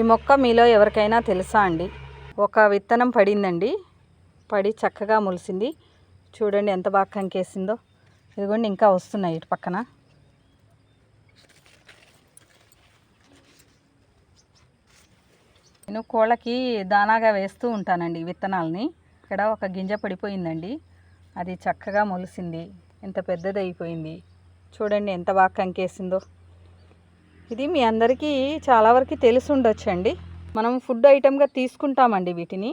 ఈ మొక్క మీలో ఎవరికైనా తెలుసా అండి? ఒక విత్తనం పడిందండి, పడి చక్కగా మొలిసింది. చూడండి ఎంత బాగా కంకేసిందో. ఇదిగోండి ఇంకా వస్తున్నాయి ఇటు పక్కన. నేను కోళ్ళకి దానాగా వేస్తూ ఉంటానండి విత్తనాలని. ఇక్కడ ఒక గింజ పడిపోయిందండి, అది చక్కగా మొలిసింది, ఎంత పెద్దది అయిపోయింది. చూడండి ఎంత బాగా కంకేసిందో. ఇది మీ అందరికీ చాలా వరకు తెలిసి ఉండొచ్చండి. మనం ఫుడ్ ఐటమ్గా తీసుకుంటామండి వీటిని.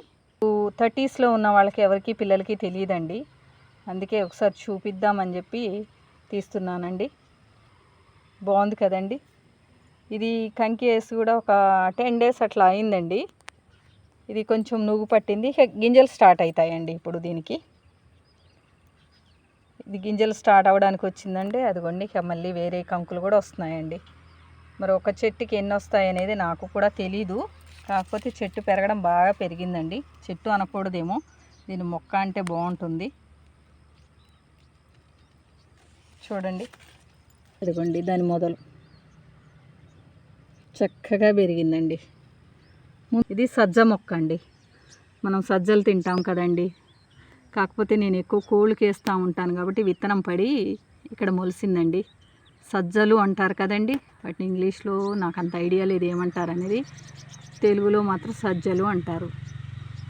30sలో ఉన్న వాళ్ళకి ఎవరికి పిల్లలకి తెలియదండి, అందుకే ఒకసారి చూపిద్దామని చెప్పి తీస్తున్నానండి. బాగుంది కదండి. ఇది కంకి వేసి కూడా ఒక 10 days అట్లా అయిందండి. ఇది కొంచెం నువ్వు పట్టింది, గింజలు స్టార్ట్ అవుతాయండి ఇప్పుడు దీనికి. ఇది గింజలు స్టార్ట్ అవ్వడానికి వచ్చిందండి. అదిగోండి మళ్ళీ వేరే కంకులు కూడా వస్తున్నాయండి. మరి ఒక చెట్టుకి ఎన్ని వస్తాయి అనేది నాకు కూడా తెలీదు. కాకపోతే చెట్టు పెరగడం బాగా పెరిగిందండి. చెట్టు అనకూడదేమో, దీని మొక్క అంటే బాగుంటుంది. చూడండి అదిగోండి దాని మొదలు చక్కగా పెరిగిందండి. ఇది సజ్జ మొక్క అండి. మనం సజ్జలు తింటాం కదండి, కాకపోతే నేను ఎక్కువ కోళ్ళకి వేస్తూ ఉంటాను కాబట్టి విత్తనం పడి ఇక్కడ మొలిసిందండి. సజ్జలు అంటారు కదండి, వాటిని ఇంగ్లీష్లో నాకు అంత ఐడియా లేదు ఏమంటారు అనేది. తెలుగులో మాత్రం సజ్జలు అంటారు.